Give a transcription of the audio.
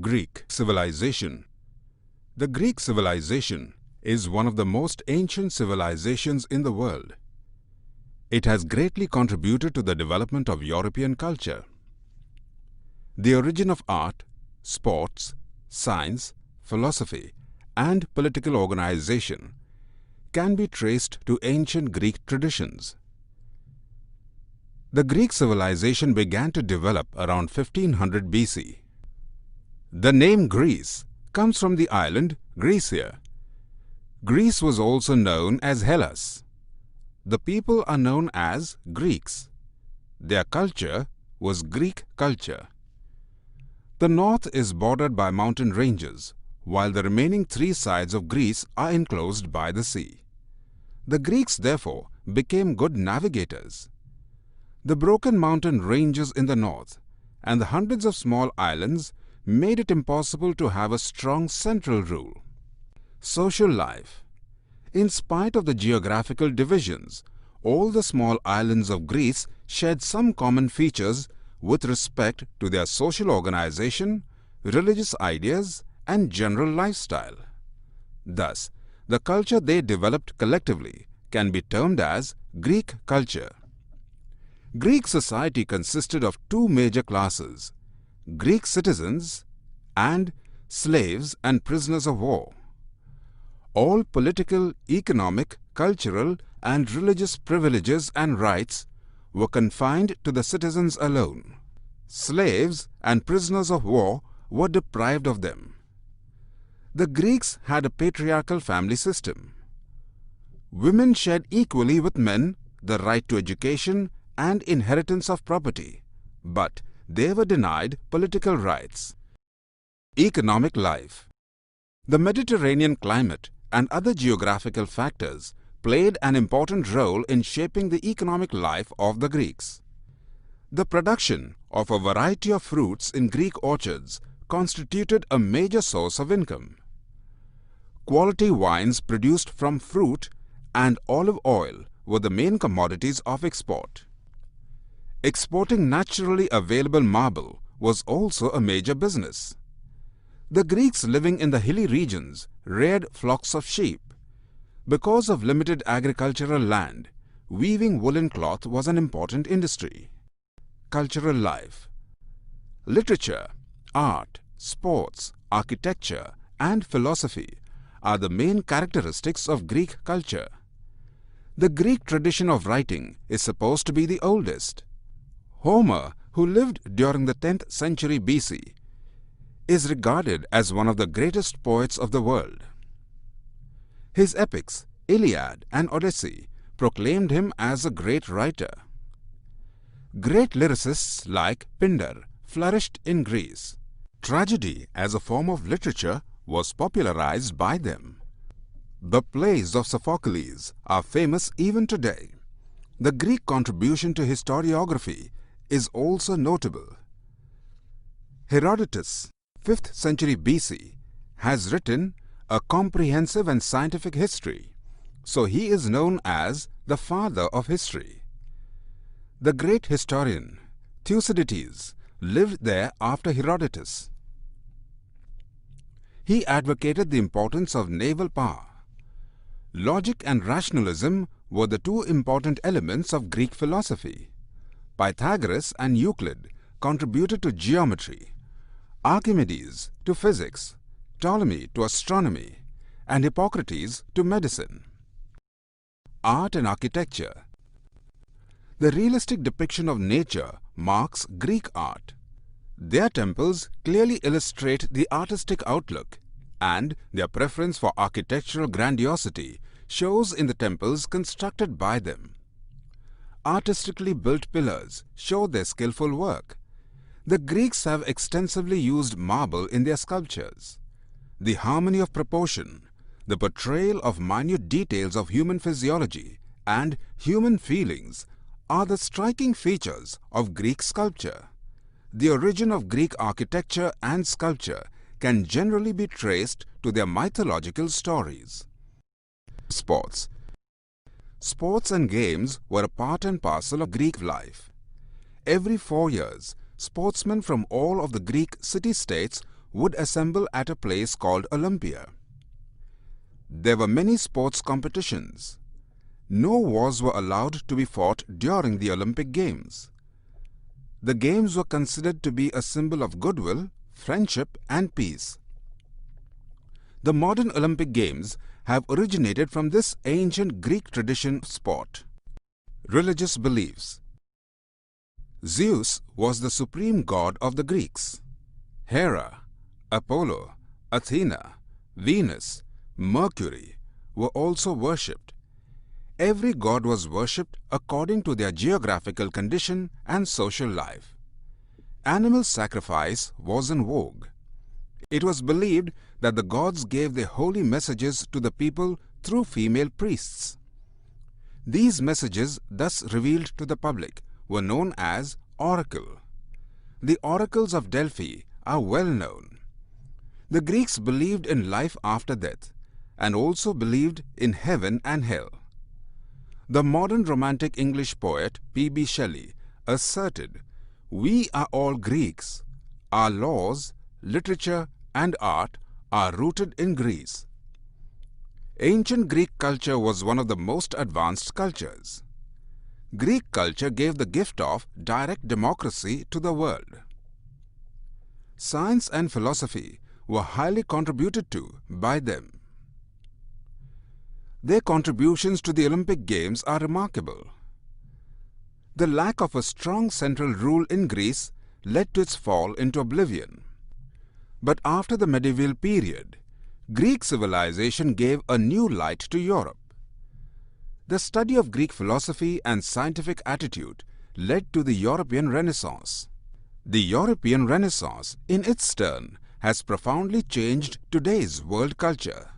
Greek civilization. The Greek civilization is one of the most ancient civilizations in the world. It has greatly contributed to the development of European culture. The origin of art, sports, science, philosophy, and political organization can be traced to ancient Greek traditions. The Greek civilization began to develop around 1500 BC. The name Greece comes from the island Grecia. Greece was also known as Hellas. The people are known as Greeks. Their culture was Greek culture. The north is bordered by mountain ranges, while the remaining three sides of Greece are enclosed by the sea. The Greeks, therefore, became good navigators. The broken mountain ranges in the north and the hundreds of small islands made it impossible to have a strong central rule. Social life. In spite of the geographical divisions, all the small islands of Greece shared some common features with respect to their social organization, religious ideas, and general lifestyle. Thus, the culture they developed collectively can be termed as Greek culture. Greek society consisted of two major classes: Greek citizens and slaves and prisoners of war. All political, economic, cultural, and religious privileges and rights were confined to the citizens alone. Slaves and prisoners of war were deprived of them. The Greeks had a patriarchal family system. Women shared equally with men the right to education and inheritance of property, but they were denied political rights. Economic life. The Mediterranean climate and other geographical factors played an important role in shaping the economic life of the Greeks. The production of a variety of fruits in Greek orchards constituted a major source of income. Quality wines produced from fruit and olive oil were the main commodities of export. Exporting naturally available marble was also a major business. The Greeks living in the hilly regions reared flocks of sheep. Because of limited agricultural land, weaving woolen cloth was an important industry. Cultural life. Literature, art, sports, architecture, and philosophy are the main characteristics of Greek culture. The Greek tradition of writing is supposed to be the oldest. Homer, who lived during the 10th century BC, is regarded as one of the greatest poets of the world. His epics, Iliad and Odyssey, proclaimed him as a great writer. Great lyricists like Pindar flourished in Greece. Tragedy as a form of literature was popularized by them. The plays of Sophocles are famous even today. The Greek contribution to historiography is also notable. Herodotus, 5th century BC, has written a comprehensive and scientific history, so he is known as the father of history. The great historian Thucydides lived there after Herodotus. He advocated the importance of naval power. Logic and rationalism were the two important elements of Greek philosophy. Pythagoras and Euclid contributed to geometry, Archimedes to physics, Ptolemy to astronomy, and Hippocrates to medicine. Art and architecture. The realistic depiction of nature marks Greek art. Their temples clearly illustrate the artistic outlook, and their preference for architectural grandiosity shows in the temples constructed by them. Artistically built pillars show their skillful work. The Greeks have extensively used marble in their sculptures. The harmony of proportion, the portrayal of minute details of human physiology and human feelings are the striking features of Greek sculpture. The origin of Greek architecture and sculpture can generally be traced to their mythological stories. Sports. Sports and games were a part and parcel of Greek life. Every 4 years, sportsmen from all of the Greek city-states would assemble at a place called Olympia. There were many sports competitions. No wars were allowed to be fought during the Olympic Games. The games were considered to be a symbol of goodwill, friendship and peace. The modern Olympic Games have originated from this ancient Greek tradition of sport. Religious beliefs. Zeus was the supreme god of the Greeks. Hera, Apollo, Athena, Venus, Mercury were also worshipped. Every god was worshipped according to their geographical condition and social life. Animal sacrifice was in vogue. It was believed that the gods gave their holy messages to the people through female priests. These messages, thus revealed to the public, were known as oracle. The oracles of Delphi are well known. The Greeks believed in life after death and also believed in heaven and hell. The modern romantic English poet P.B. Shelley asserted, "We are all Greeks. Our laws, literature and art are rooted in Greece." Ancient Greek culture was one of the most advanced cultures. Greek culture gave the gift of direct democracy to the world. Science and philosophy were highly contributed to by them. Their contributions to the Olympic Games are remarkable. The lack of a strong central rule in Greece led to its fall into oblivion. But after the medieval period, Greek civilization gave a new light to Europe. The study of Greek philosophy and scientific attitude led to the European Renaissance. The European Renaissance, in its turn, has profoundly changed today's world culture.